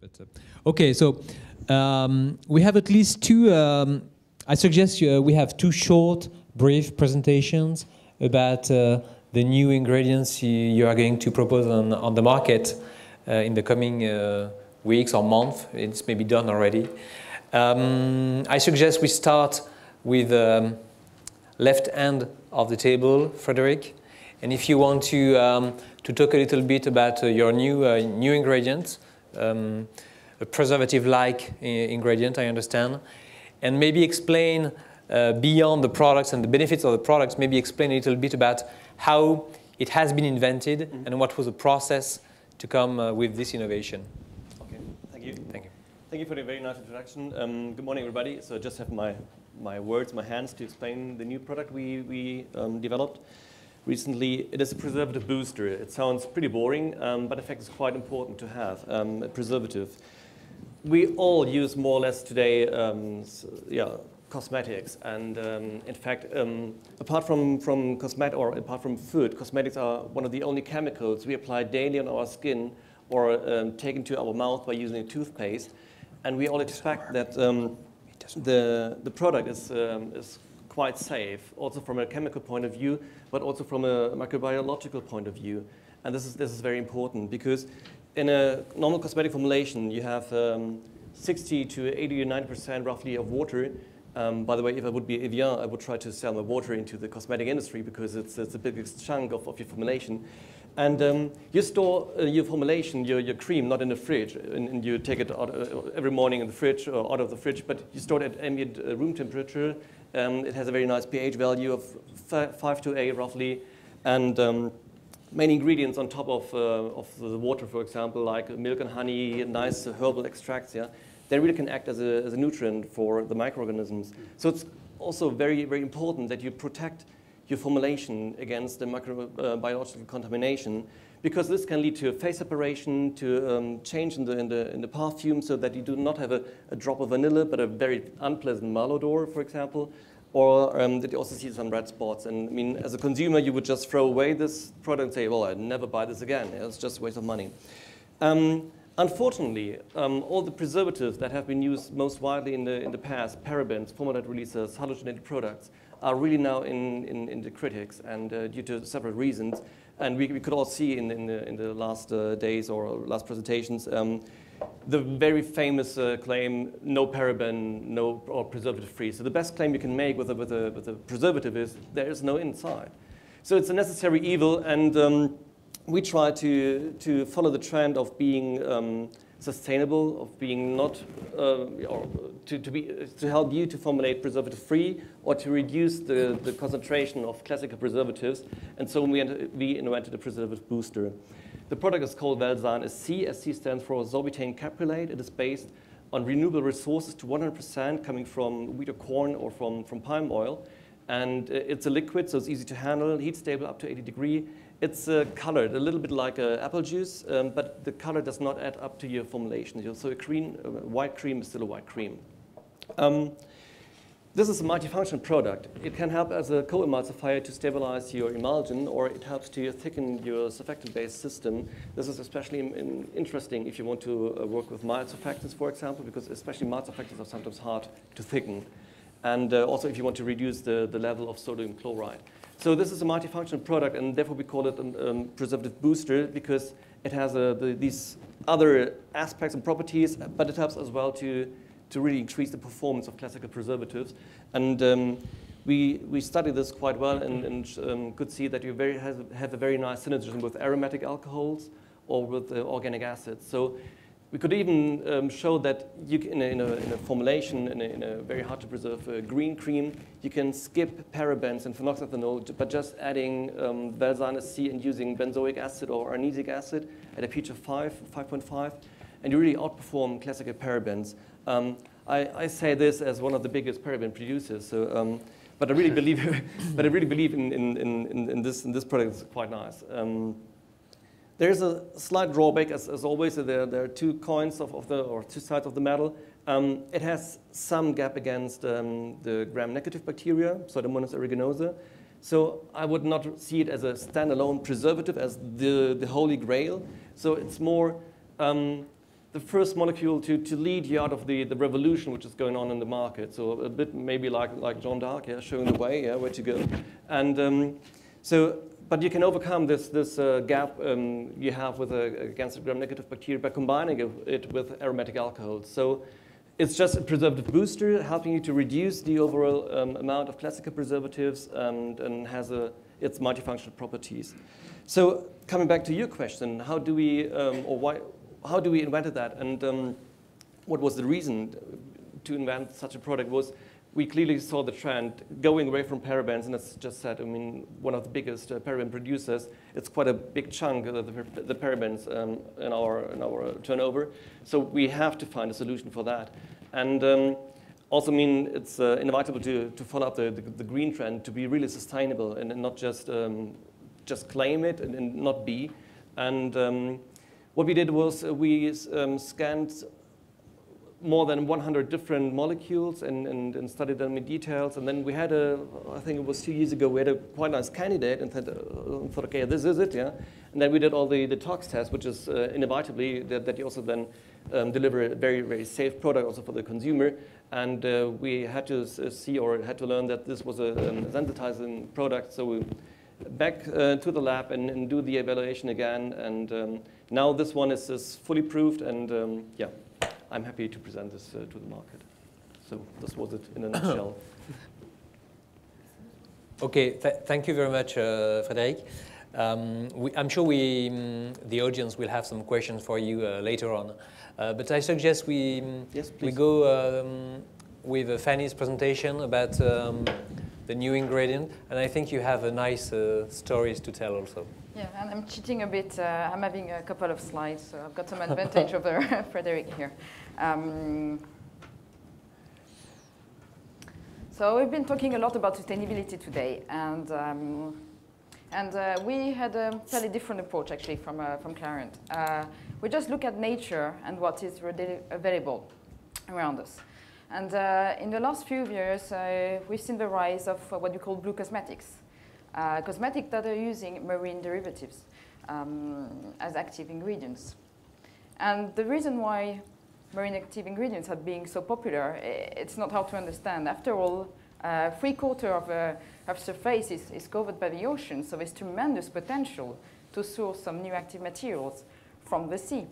But okay, so we have at least two. I suggest we have two short, brief presentations about the new ingredients you are going to propose on the market in the coming weeks or months. It's maybe done already. I suggest we start with left end of the table, Frederic. And if you want to talk a little bit about your new ingredient, a preservative-like ingredient, I understand, and maybe explain beyond the products and the benefits of the products, maybe explain a little bit about how it has been invented and what was the process to come with this innovation. Okay, thank you. Thank you. Thank you for the very nice introduction. Good morning, everybody. So I just have my hands to explain the new product we developed recently. It is a preservative booster. It sounds pretty boring, but in fact it's quite important to have a preservative. We all use more or less today cosmetics, and in fact, apart from food, cosmetics are one of the only chemicals we apply daily on our skin or take into our mouth by using a toothpaste, and we all expect that the product is quite safe, also from a chemical point of view, but also from a microbiological point of view. And this is very important because in a normal cosmetic formulation, you have 60 to 80 or 90% roughly of water. By the way, if I would be Evian, I would try to sell my water into the cosmetic industry because it's the biggest chunk of your formulation. And you store your formulation, your cream, not in the fridge, and you take it out every morning in the fridge or out of the fridge, but you store it at ambient room temperature. It has a very nice pH value of 5 to 8 roughly, and many ingredients on top of the water, for example, like milk and honey, nice herbal extracts, yeah, they really can act as a nutrient for the microorganisms. So it's also very, very important that you protect your formulation against the microbiological contamination, because this can lead to face separation, to change in the perfume, so that you do not have a drop of vanilla, but a very unpleasant malodor, for example, or that you also see some red spots. And I mean, as a consumer, you would just throw away this product and say, well, I'd never buy this again. It's just a waste of money. Unfortunately, all the preservatives that have been used most widely in the past, parabens, formaldehyde releases, halogenated products, are really now in the critics, and due to several reasons. And we could all see in the last days or last presentations the very famous claim, no paraben, or preservative free. So the best claim you can make with a preservative is there is no inside. So it's a necessary evil, and we try to follow the trend of being sustainable, of being not, or to help you to formulate preservative free or to reduce the concentration of classical preservatives. And so we invented a preservative booster. The product is called Enzyme SC. SC stands for sorbitane caprylate. It is based on renewable resources to 100% coming from wheat or corn or from palm oil. And it's a liquid, so it's easy to handle, heat stable up to 80 degrees. It's colored a little bit like apple juice, but the color does not add up to your formulation. So a white cream is still a white cream. This is a multifunction product. It can help as a co-emulsifier to stabilize your emulsion, or it helps to thicken your surfactant-based system. This is especially interesting if you want to work with mild surfactants, for example, because especially mild surfactants are sometimes hard to thicken. And also if you want to reduce the level of sodium chloride. So this is a multifunctional product, and therefore we call it a preservative booster, because it has these other aspects and properties, but it helps as well to really increase the performance of classical preservatives. And we studied this quite well and could see that you have a very nice synergism with aromatic alcohols or with organic acids. So we could even show that you can, in a formulation, in a very hard to preserve green cream, you can skip parabens and phenoxyethanol, but just adding Valsartan C and using benzoic acid or arnesic acid at a pH of 5.5, and you really outperform classical parabens. I say this as one of the biggest paraben producers, so, but I really believe, in this product. It's quite nice. There's a slight drawback, as always. There are two coins or two sides of the medal. It has some gap against the gram-negative bacteria, Pseudomonas aeruginosa. So I would not see it as a standalone preservative, as the holy grail. So it's more the the first molecule to lead you out of the revolution which is going on in the market. So a bit maybe like Jeanne d'Arc, yeah, showing the way, yeah, where to go. And but you can overcome this gap you have with against the gram-negative bacteria by combining it with aromatic alcohols. So it's just a preservative booster, helping you to reduce the overall amount of classical preservatives and has its multifunctional properties. So coming back to your question, how do we how do we invent that? And what was the reason to invent such a product was we clearly saw the trend going away from parabens, and as just said, I mean, one of the biggest paraben producers, it's quite a big chunk of the parabens in our turnover. So we have to find a solution for that. And also, I mean, it's inevitable to follow up the green trend, to be really sustainable and not just claim it and not be. And what we did was we scanned more than 100 different molecules and studied them in details. And then we had I think it was 2 years ago, we had a quite nice candidate and thought, okay, this is it, yeah. And then we did all the tox tests, which is inevitably that you also then deliver a very, very safe product also for the consumer. And we had to see or had to learn that this was a sensitizing product. So we back to the lab and do the evaluation again. And now this one is fully proved, and yeah. I'm happy to present this to the market. So this was it in a nutshell. Okay, thank you very much, Frederic. I'm sure the audience will have some questions for you later on. But I suggest we go with Fanny's presentation about the new ingredient. And I think you have a nice stories to tell also. Yeah, and I'm cheating a bit. I'm having a couple of slides, so I've got some advantage over Frederic here. So we've been talking a lot about sustainability today, and we had a fairly different approach actually from Clariant. We just look at nature and what is readily available around us. And in the last few years, we've seen the rise of what we call blue cosmetics. Cosmetics that are using marine derivatives as active ingredients. And the reason why marine active ingredients are being so popular, it's not hard to understand. After all, 3/4 of surface is covered by the ocean, so there's tremendous potential to source some new active materials from the sea.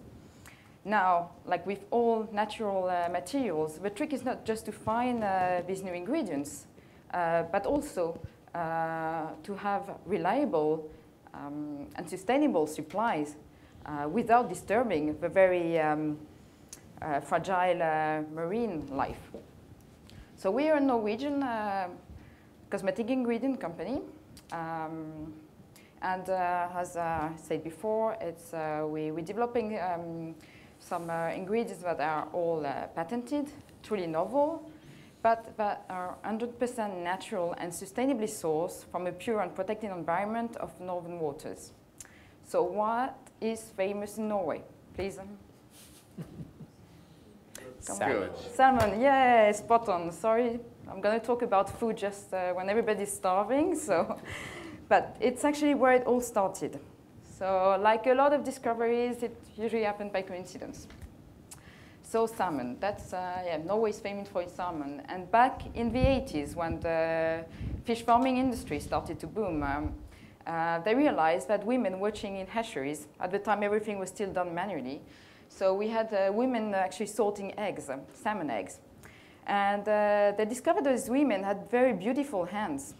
Now, like with all natural materials, the trick is not just to find these new ingredients, but also to have reliable and sustainable supplies without disturbing the very fragile marine life. So we are a Norwegian cosmetic ingredient company. And as I said before, we're developing some ingredients that are all patented, truly novel, but that are 100% natural and sustainably sourced from a pure and protected environment of northern waters. So what is famous in Norway? Please. Salmon. Salmon, yeah, spot on. Sorry, I'm going to talk about food just when everybody's starving. So, but it's actually where it all started. So like a lot of discoveries, it usually happened by coincidence. So salmon, that's, yeah, Norway is famous for its salmon. And back in the 80s, when the fish farming industry started to boom, they realized that women working in hatcheries, at the time everything was still done manually, so we had women actually sorting eggs, salmon eggs. And they discovered those women had very beautiful hands,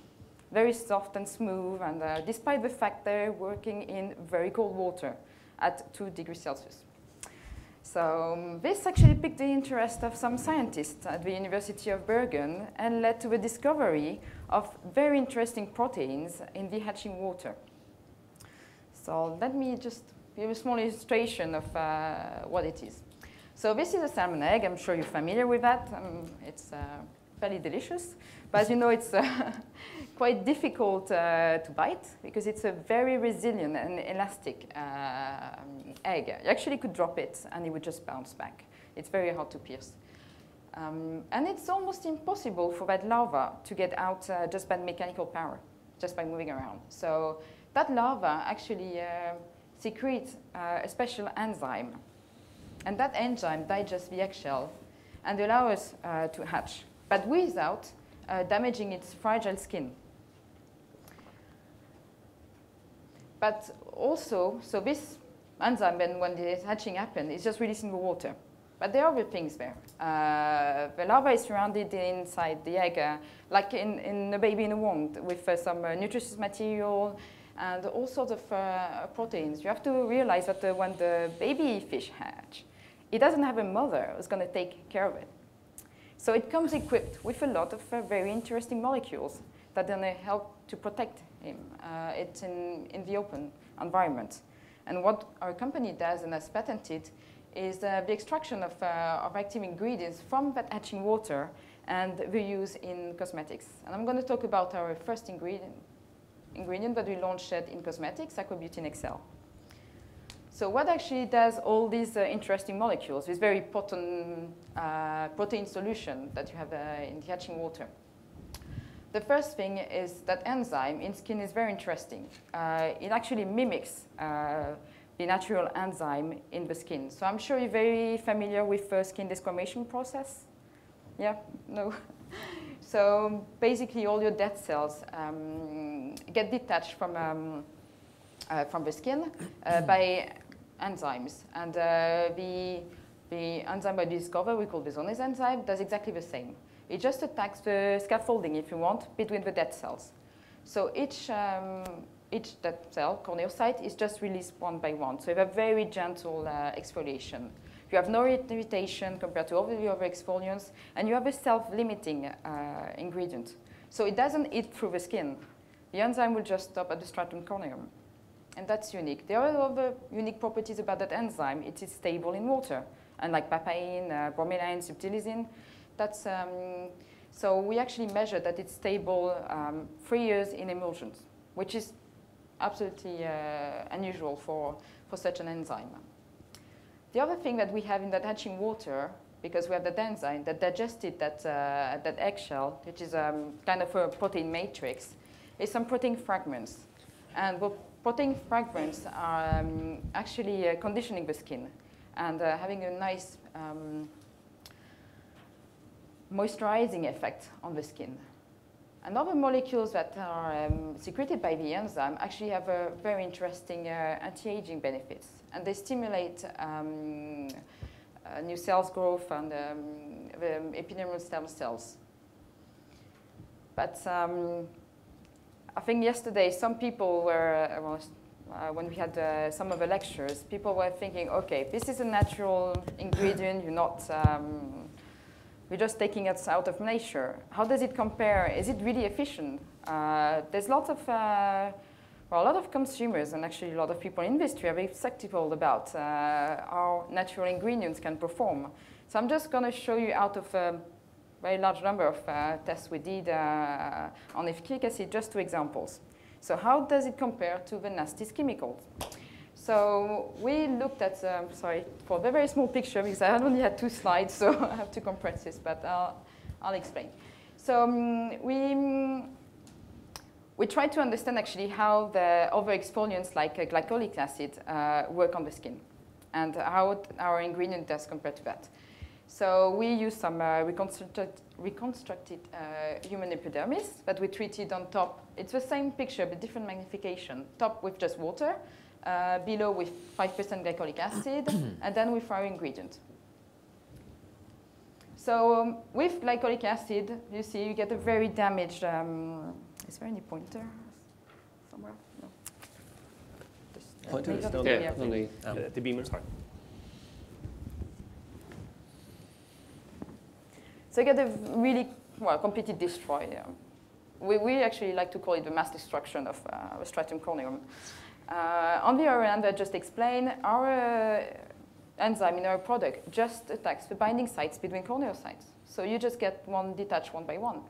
very soft and smooth, and despite the fact they're working in very cold water at 2 degrees Celsius. So this actually piqued the interest of some scientists at the University of Bergen and led to the discovery of very interesting proteins in the hatching water. So let me just give a small illustration of what it is. So this is a salmon egg. I'm sure you're familiar with that. It's fairly delicious. But as you know, it's quite difficult to bite because it's a very resilient and elastic egg. You actually could drop it and it would just bounce back. It's very hard to pierce. And it's almost impossible for that larva to get out just by mechanical power, just by moving around. So that larva actually secretes a special enzyme. And that enzyme digests the eggshell and allows us to hatch, but without damaging its fragile skin. But also, so this enzyme, when the hatching happens, is just releasing the water. But there are other things there. The larva is surrounded inside the egg, like in a baby in a womb, with some nutritious material and all sorts of proteins. You have to realize that when the baby fish hatch, it doesn't have a mother who's going to take care of it. So it comes equipped with a lot of very interesting molecules that are going to help to protect him. It's in the open environment. And what our company does and has patented is the extraction of active ingredients from that hatching water and the use in cosmetics. And I'm going to talk about our first ingredient that we launched in cosmetics, Aqua Bio Technology. So what actually does all these interesting molecules, this very potent protein solution that you have in the hatching water? The first thing is that enzyme in skin is very interesting. It actually mimics the natural enzyme in the skin. So I'm sure you're very familiar with the skin desquamation process. Yeah? No? So basically all your dead cells get detached from the skin by enzymes. And the enzyme I discovered, we call the zonase enzyme, does exactly the same. It just attacks the scaffolding, if you want, between the dead cells. So each dead cell, corneocyte, is just released one by one. So you have a very gentle exfoliation. You have no irritation compared to all the other exfoliants, and you have a self-limiting ingredient. So it doesn't eat through the skin. The enzyme will just stop at the stratum corneum. And that's unique. There are other unique properties about that enzyme. It is stable in water, unlike papain, bromelain, subtilisin. That's, so we actually measure that it's stable 3 years in emulsions, which is absolutely unusual for such an enzyme. The other thing that we have in that hatching water, because we have that enzyme that digested that eggshell, which is kind of a protein matrix, is some protein fragments. And the protein fragments are actually conditioning the skin and having a nice moisturizing effect on the skin. And other molecules that are secreted by the enzyme actually have a very interesting anti-aging benefits. And they stimulate new cells growth and the epidermal stem cells. But I think yesterday some people were, when we had some of the lectures, people were thinking, okay, this is a natural ingredient, you're not, we're just taking it out of nature. How does it compare? Is it really efficient? There's lots of, well, a lot of consumers and actually a lot of people in industry are very skeptical about how natural ingredients can perform. So I'm just going to show you out of a very large number of tests we did on efficacy, just 2 examples. So how does it compare to the nastiest chemicals? So we looked at, sorry, for the very small picture, because I only had 2 slides, so I have to compress this, but I'll explain. So we tried to understand actually how the other exfoliants like glycolic acid work on the skin and how our ingredient does compared to that. So we used some reconstructed human epidermis that we treated on top. It's the same picture, but different magnification. Top with just water, below with 5% glycolic acid, and then with our ingredient. So with glycolic acid, you see you get a very damaged, is there any pointer somewhere? No. Pointer is down there. On the beamer. Sorry. So you get a really, well, completely destroyed. We actually like to call it the mass destruction of the stratum corneum. On the other hand, I just explained, our enzyme in our product just attacks the binding sites between corneocytes. So you just get one detached one by one.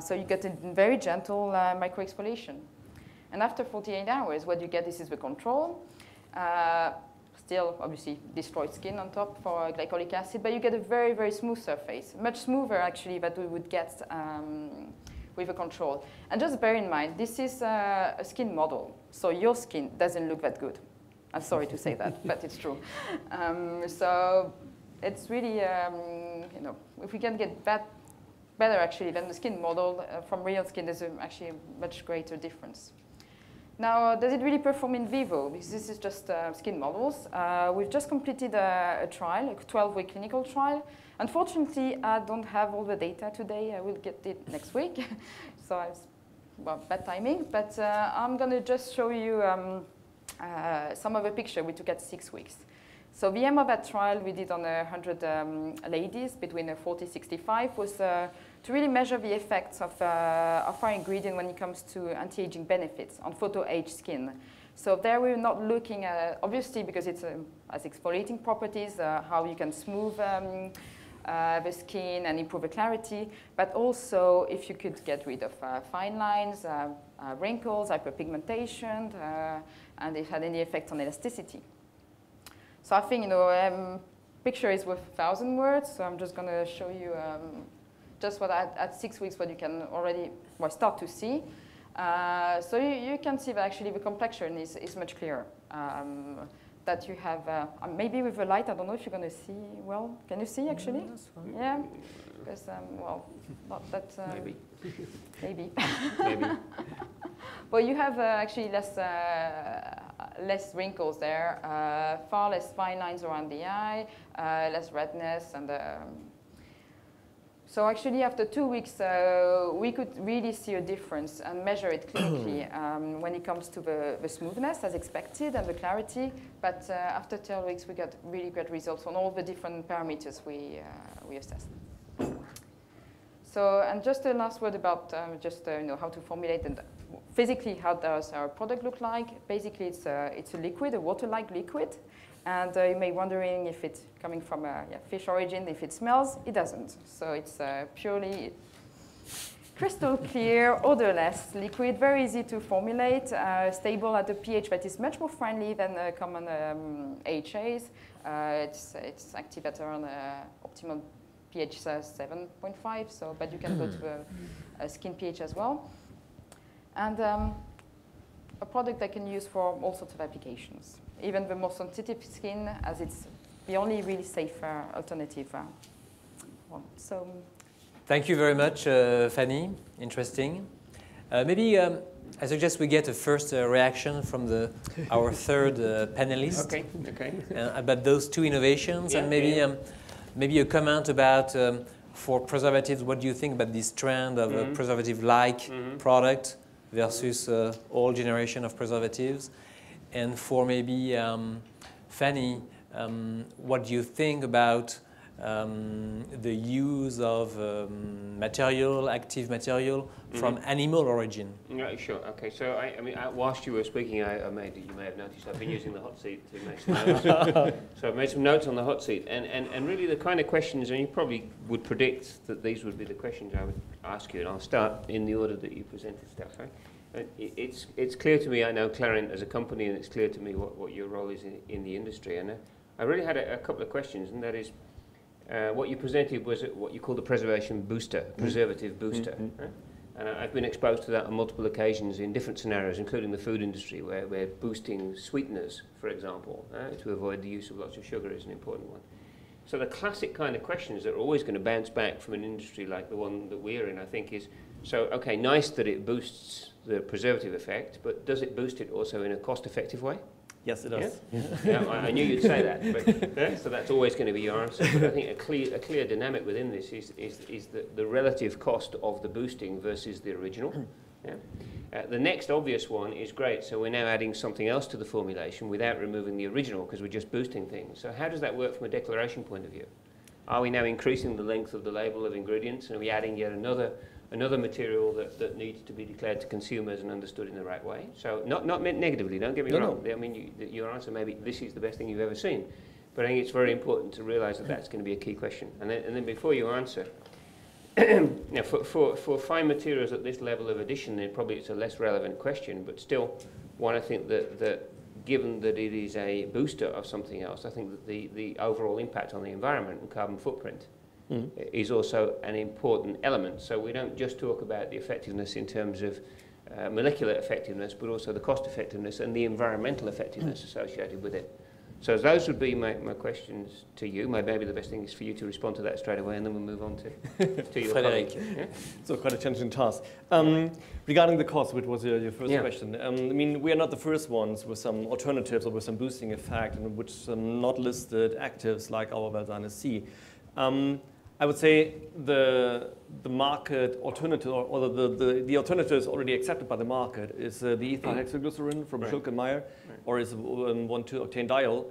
So you get a very gentle microexfoliation. And after 48 hours, what you get is the control. Still, obviously, destroyed skin on top for glycolic acid, but you get a very, very smooth surface. Much smoother, actually, than we would get with a control. And just bear in mind, this is a skin model. So your skin doesn't look that good. I'm sorry to say that, but it's true. So it's really, you know, if we can get better actually than the skin model from real skin, there's actually a much greater difference. Now, does it really perform in vivo? Because this is just skin models. We've just completed a trial, a 12-week clinical trial. Unfortunately, I don't have all the data today. I will get it next week. So it's, well, bad timing. But I'm going to just show you some of the picture we took at 6 weeks. So the aim of that trial we did on 100 ladies between 40 and 65 was to really measure the effects of our ingredient when it comes to anti-aging benefits on photo-age skin. So there we're not looking at, obviously because it's has exfoliating properties, how you can smooth the skin and improve the clarity, but also if you could get rid of fine lines, wrinkles, hyperpigmentation, and if it had any effect on elasticity. So I think, you know, picture is worth 1,000 words, so I'm just going to show you just what at 6 weeks what you can already start to see. So you can see that actually the complexion is much clearer. That you have, maybe with the light, I don't know if you're going to see well. Can you see actually? That's fine. Yeah, because, well, not that... Maybe. Maybe. Maybe. Well, you have actually less wrinkles there, far less fine lines around the eye, less redness, and so actually after 2 weeks we could really see a difference and measure it clinically when it comes to the smoothness as expected and the clarity. But after 12 weeks we got really good results on all the different parameters we assessed. So, and just a last word about you know, how to formulate and physically how does our product look like. Basically it's a liquid, a water-like liquid. And you may be wondering if it's coming from a fish origin, if it smells. It doesn't. So it's purely crystal clear, odorless liquid, very easy to formulate, stable at a pH that is much more friendly than common AHAs. It's active at around optimal pH 7.5, so, but you can go to a skin pH as well. And a product that can use for all sorts of applications. Even the more sensitive skin, as it's the only really safe alternative one. So, thank you very much, Fanny. Interesting. Maybe I suggest we get a first reaction from our third panelist. Okay. Okay. About those two innovations, and maybe maybe a comment about for preservatives. What do you think about this trend of a preservative-like product versus all generation of preservatives? And for maybe Fanny, what do you think about the use of active material from animal origin? Right, sure. Okay. So I mean, whilst you were speaking, you may have noticed I've been using the hot seat to make some notes. So I've made some notes on the hot seat, and really the kind of questions, and you probably would predict that these would be the questions I would ask you, and I'll start in the order that you presented stuff. Right? It's clear to me, I know Clariant as a company, and it's clear to me what your role is in the industry. And I really had a couple of questions, and that is, what you presented was what you call the preservation booster, preservative booster. Right? And I've been exposed to that on multiple occasions in different scenarios, including the food industry, where we're boosting sweeteners, for example, to avoid the use of lots of sugar is an important one. So the classic kind of questions that are always going to bounce back from an industry like the one that we're in, I think, is, so, okay, nice that it boosts the preservative effect, but does it boost it also in a cost-effective way? Yes, it does. Yeah, I knew you'd say that. But, so that's always going to be your answer. But I think a clear dynamic within this is the relative cost of the boosting versus the original. Yeah. The next obvious one is great. So we're now adding something else to the formulation without removing the original because we're just boosting things. So how does that work from a declaration point of view? Are we now increasing the length of the label of ingredients, and are we adding yet another material that needs to be declared to consumers and understood in the right way? So not meant negatively, don't get me wrong. No. I mean, your answer may be, this is the best thing you've ever seen. But I think it's very important to realise that that's going to be a key question. And then before you answer, now for fine materials at this level of addition, then probably it's a less relevant question, but still one I think that given that it is a booster of something else, I think that the overall impact on the environment and carbon footprint is also an important element. So we don't just talk about the effectiveness in terms of molecular effectiveness, but also the cost effectiveness and the environmental effectiveness associated with it. So those would be my questions to you. Maybe the best thing is for you to respond to that straight away, and then we'll move on to your Frederic. Yeah? So quite a challenging task. Regarding the cost, which was your first question, I mean, we are not the first ones with some alternatives or with some boosting effect, and which some not listed actives like our Valsana C. I would say the market alternative, or the alternatives already accepted by the market is the ethyl hexaglycerin from Schülke and Meyer, or is 1,2-octanediol.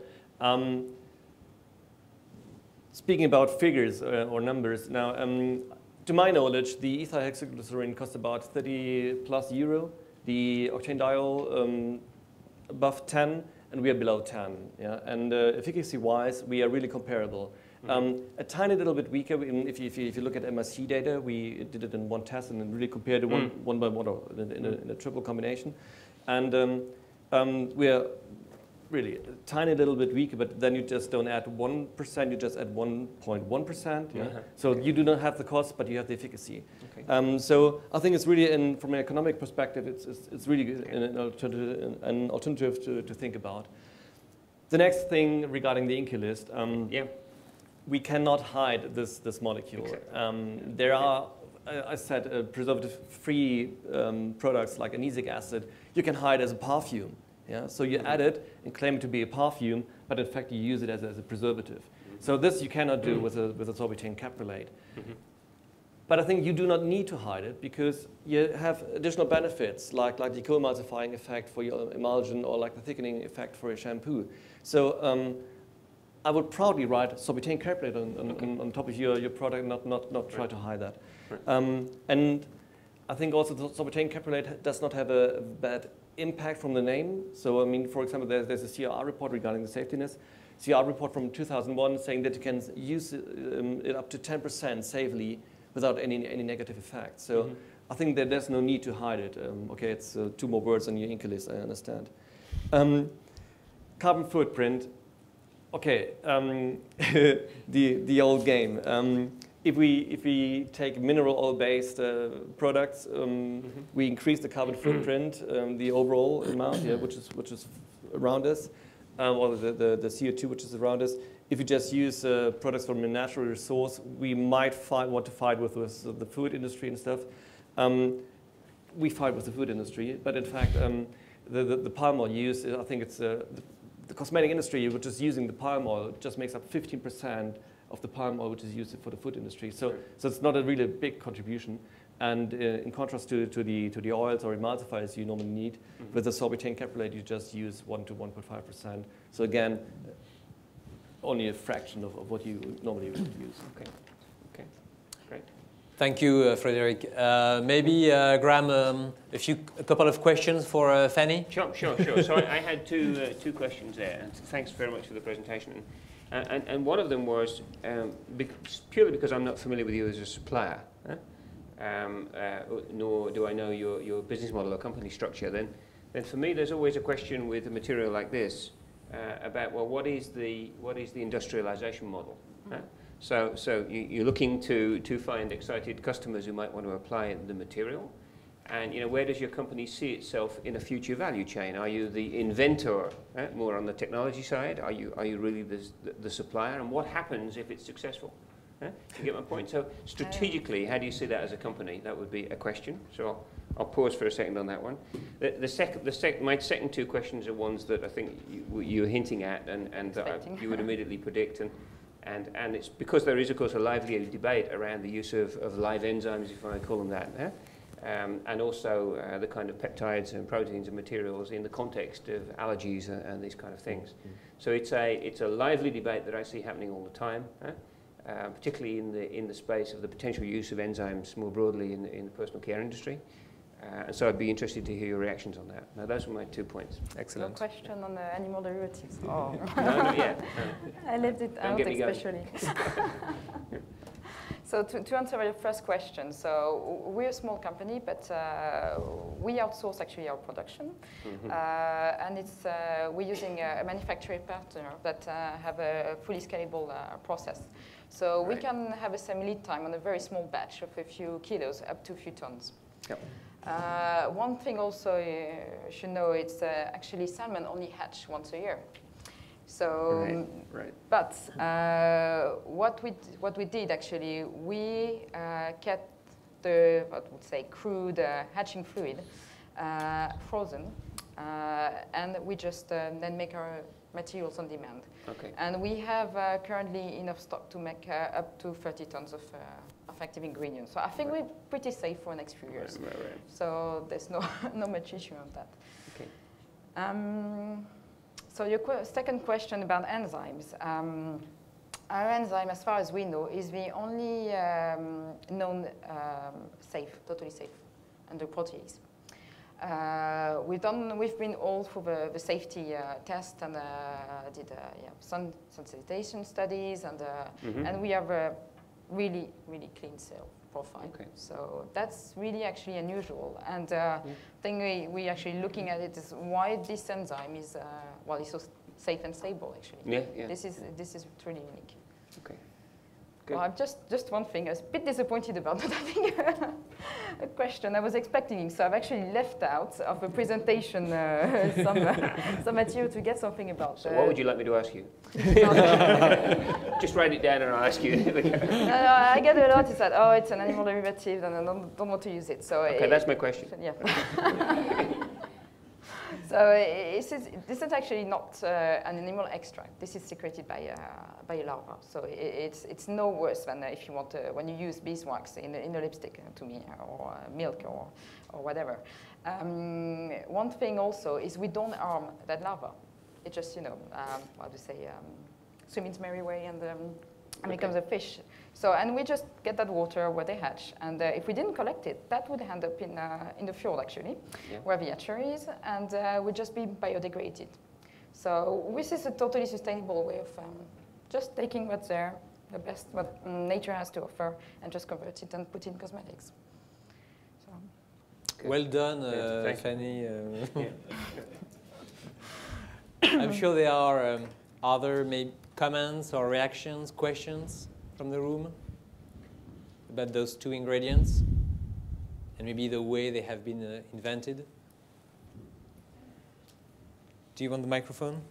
Speaking about figures or numbers now, to my knowledge, the ethyl hexaglycerin costs about 30 plus euro. The octanediol above 10, and we are below 10. Yeah, and efficacy-wise, we are really comparable. A tiny little bit weaker. If you look at MSC data, we did it in one test and then really compared it one by one, or in a triple combination, and we are really a tiny little bit weaker. But then you just don't add 1%; you just add 1.1%. Yeah? So you do not have the cost, but you have the efficacy. Okay. So I think it's really, from an economic perspective, it's really an alternative to think about. The next thing regarding the INCI list. We cannot hide this molecule. Exactly. There are, I said, preservative-free products like anisic acid. You can hide as a perfume. Yeah? So you add it and claim it to be a perfume, but in fact you use it as a preservative. So this you cannot do with a sorbitane caprylate. But I think you do not need to hide it, because you have additional benefits like the co-emulsifying effect for your emulsion, or like the thickening effect for your shampoo. So I would proudly write sorbitane caprylate on top of your product, not try to hide that. And I think also the sorbitane caprylate does not have a bad impact from the name. So I mean, for example, there's a CRR report regarding the safetiness. CRR report from 2001 saying that you can use it up to 10% safely without any negative effect. So I think that there's no need to hide it. Okay, it's 2 more words on your INCI list, I understand. Carbon footprint. Okay, the old game. If we take mineral oil-based products, we increase the carbon footprint, the overall amount, which is around us, or the CO2 which is around us. If you just use products from a natural resource, we might want to fight with the food industry and stuff. We fight with the food industry, but in fact, the palm oil use, I think it's the cosmetic industry, which is using the palm oil, just makes up 15% of the palm oil which is used for the food industry. So it's not a really big contribution. And in contrast to the oils or emulsifiers you normally need, with the sorbitane caprylate you just use 1 to 1.5%. So again, only a fraction of what you normally would use. Okay, great. Thank you, Frederic. Maybe, Graham, a couple of questions for Fanny? Sure. So I had two questions there. And thanks very much for the presentation. And one of them was, purely because I'm not familiar with you as a supplier, nor do I know your business model or company structure, then for me there's always a question with a material like this about, well, what is the industrialization model? So you're looking to find excited customers who might want to apply the material, and where does your company see itself in a future value chain? Are you the inventor, more on the technology side? Are you really the supplier? And what happens if it's successful? You get my point? So strategically, how do you see that as a company? That would be a question. So I'll pause for a second on that one. My second 2 questions are ones that I think you're hinting at, and that you would immediately predict. And it's because there is, of course, a lively debate around the use of live enzymes, if I call them that, and also the kind of peptides and proteins and materials in the context of allergies and these kind of things. So it's a lively debate that I see happening all the time, particularly in the space of the potential use of enzymes more broadly in the personal care industry. And so I'd be interested to hear your reactions on that. Now, those were my 2 points. Excellent. No question on the animal derivatives. Oh. No, yeah. I left it out, especially. So to answer your first question, so we're a small company, but we outsource actually our production. And we're using a manufacturing partner that have a fully scalable process. So we can have a same lead time on a very small batch of a few kilos up to a few tons. Yep. One thing also you should know, it's actually salmon only hatch once a year. So, right. But what we did actually, we kept the, what would say, crude hatching fluid frozen, and we just then make our materials on demand. Okay. And we have currently enough stock to make up to 30 tons of active ingredients. So I think we're pretty safe for the next few years. Right. So there's no much issue on that. Okay. So your second question about enzymes. Our enzyme, as far as we know, is the only known totally safe under protease. We've been all through the safety test and did some sensitization studies, and we have a really clean cell profile. Okay. So that's really actually unusual. And the thing we actually looking at it is why this enzyme is is so safe and stable actually. Yeah. This is truly unique. Okay. Good. Well, just one thing. I was a bit disappointed about not having a question. I was expecting, so I've actually left out of the presentation some material to get something about. So what would you like me to ask you? Just write it down and I'll ask you. No, I get a lot. It's that, oh, it's an animal derivative, and I don't want to use it. So okay, that's my question. Yeah. So this is actually not an animal extract. This is secreted by a larva. So it's no worse than if you want when you use beeswax in a lipstick to me, or milk or whatever. One thing also is we don't harm that larva. It just swim its merry way and becomes a fish. So, and we just get that water where they hatch. And if we didn't collect it, that would end up in the fjord, actually, where the hatchery is, and would just be biodegraded. So this is a totally sustainable way of just taking what's there, the best what nature has to offer, and just convert it and put in cosmetics. So. Well done, Fanny. I'm sure there are other maybe comments or reactions, questions from the room about those two ingredients and maybe the way they have been invented. Do you want the microphone?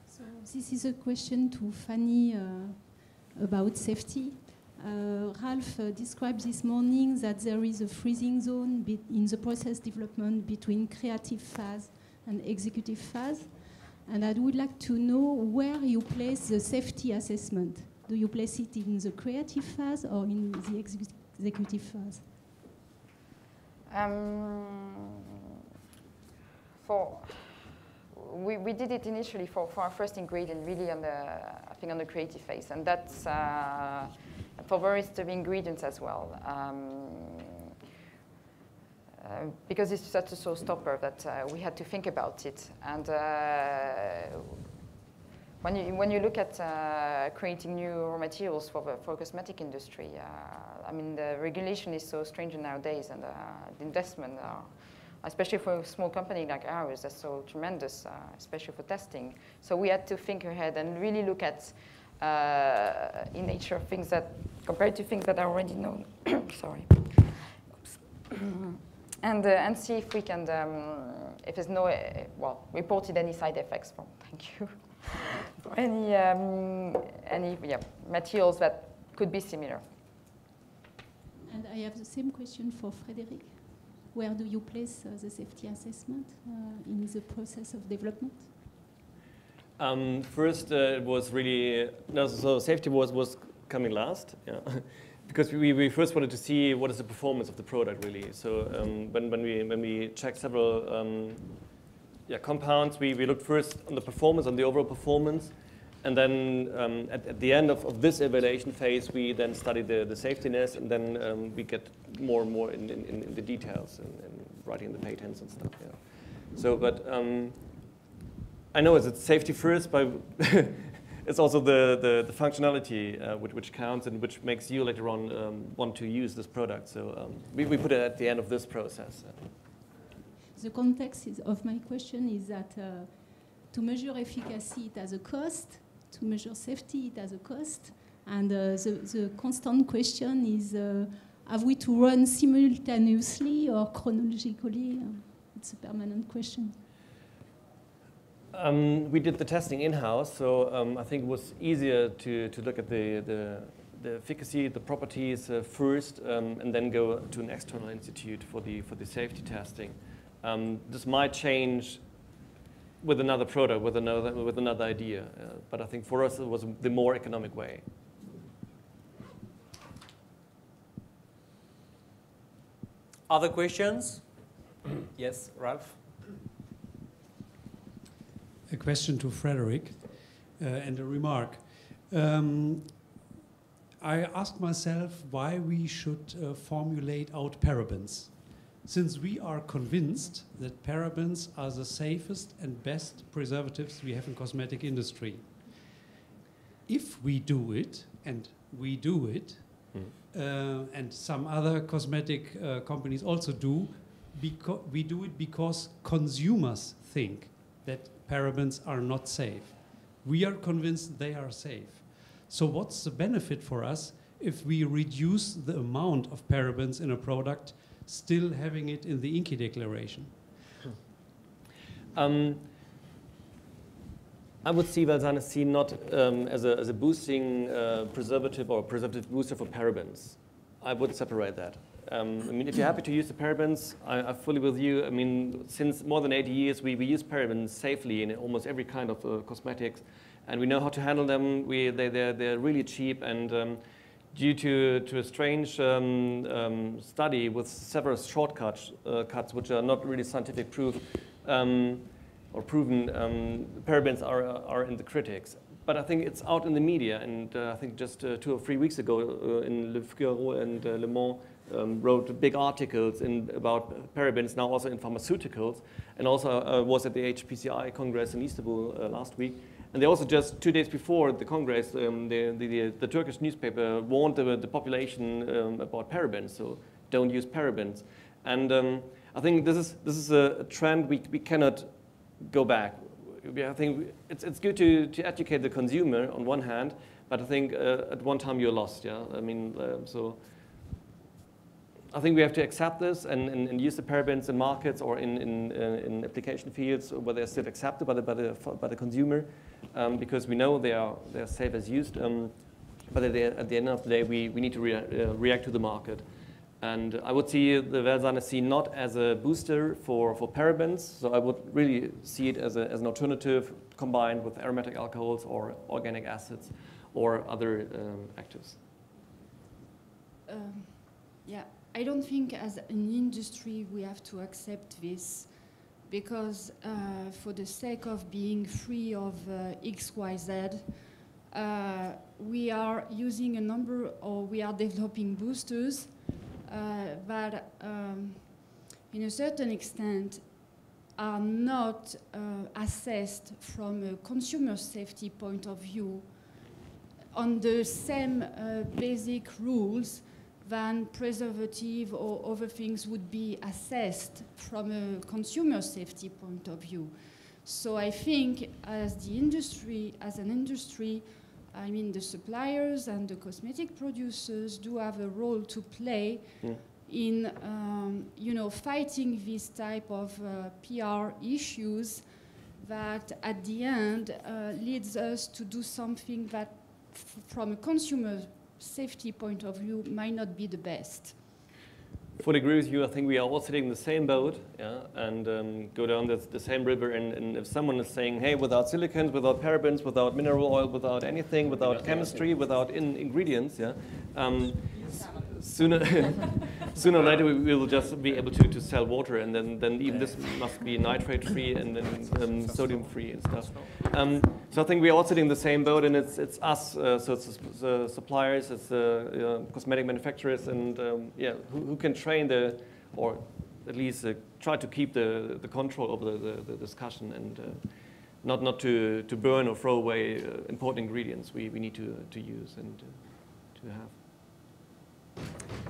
So this is a question to Fanny about safety. Ralph described this morning that there is a freezing zone in the process development between creative phase and executive phase. And I would like to know where you place the safety assessment. Do you place it in the creative phase or in the executive phase? We did it initially for our first ingredient, really on the creative phase, and that's for the rest of the ingredients as well. Because it's such a showstopper that we had to think about it. And when you look at creating new raw materials for cosmetic industry, I mean, the regulation is so strange nowadays, and the investment, especially for a small company like ours, that's so tremendous, especially for testing. So we had to think ahead and really look at in nature things that, compared to things that are already known. Sorry. Oops. And see if we can, if there's no, reported any side effects from, thank you, for any materials that could be similar. And I have the same question for Frederic. Where do you place the safety assessment in the process of development? First, it was really, so safety was coming last, because we first wanted to see what is the performance of the product really. So when we checked several compounds, we looked first on the performance, on the overall performance, and then at the end of this evaluation phase, we then studied the safetiness, and then we get more and more in the details and writing the patents and stuff. So, but I know it's safety first, but it's also the functionality which counts and which makes you later on want to use this product. So we put it at the end of this process. The context of my question is that to measure efficacy, it has a cost. To measure safety, it has a cost. And the constant question is, have we to run simultaneously or chronologically? It's a permanent question. We did the testing in-house, so I think it was easier to look at the efficacy, the properties first, and then go to an external institute for the safety testing. This might change with another product, with another idea, but I think for us it was the more economic way. Other questions? Yes, Ralph? A question to Frederic and a remark. I asked myself why we should formulate out parabens, since we are convinced that parabens are the safest and best preservatives we have in cosmetic industry. If we do it, and we do it, and some other cosmetic companies also do, we do it because consumers think that parabens are not safe. We are convinced they are safe. So what's the benefit for us if we reduce the amount of parabens in a product, still having it in the INCI declaration? I would see Valsane C not as a boosting preservative or preservative booster for parabens. I would separate that. I mean, if you're happy to use the parabens, I'm fully with you. I mean, since more than 80 years, we use parabens safely in almost every kind of cosmetics, and we know how to handle them. They're really cheap, and due to a strange study with several shortcuts which are not really scientific proof or proven, parabens are in the critics. But I think it's out in the media, and I think just 2 or 3 weeks ago in Le Figaro and Le Mans wrote big articles about parabens, now also in pharmaceuticals, and also was at the HPCI Congress in Istanbul last week. And they also just 2 days before the Congress, the Turkish newspaper warned the population about parabens, so don't use parabens. And I think this is a trend we cannot go back. I think it's good to educate the consumer on one hand, but I think at one time you're lost. Yeah, I mean, so I think we have to accept this and use the parabens in markets or in application fields where they're still accepted by the consumer, because we know they are safe as used. But at the end of the day, we need to react to the market. And I would see the Valsane C not as a booster for parabens, so I would really see it as an alternative combined with aromatic alcohols or organic acids or other actives. Yeah, I don't think as an industry we have to accept this, because for the sake of being free of XYZ, we are using a number, or we are developing boosters that, in a certain extent, are not assessed from a consumer safety point of view on the same basic rules than preservative or other things would be assessed from a consumer safety point of view. So I think as an industry, I mean, the suppliers and the cosmetic producers do have a role to play in, fighting this type of PR issues that, at the end, leads us to do something that, from a consumer safety point of view, might not be the best. Fully agree with you. I think we are all sitting in the same boat, yeah, and go down the same river. And if someone is saying, hey, without silicons, without parabens, without mineral oil, without anything, without chemistry, without ingredients, yeah, sooner or later we will just be able to sell water, and then even this must be nitrate-free and then sodium-free and stuff. So I think we are all sitting in the same boat, and it's us, so it's the suppliers, it's the cosmetic manufacturers, and who can train or at least try to keep the control over the discussion, and not to burn or throw away important ingredients we need to use and to have.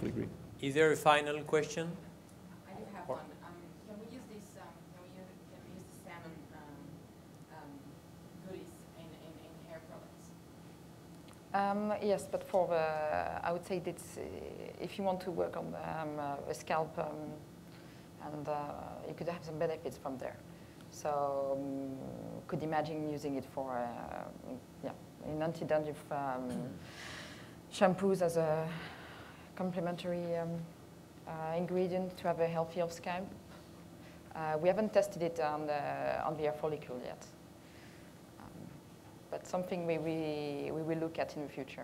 I agree. Is there a final question? I do have one. Can we use this? Can we use the salmon Yes, but for the, I would say that if you want to work on a scalp, and you could have some benefits from there. So could imagine using it for in anti-dandruff shampoos as a complementary ingredient to have a healthier scalp. We haven't tested it on the hair follicle yet, but something we will look at in the future.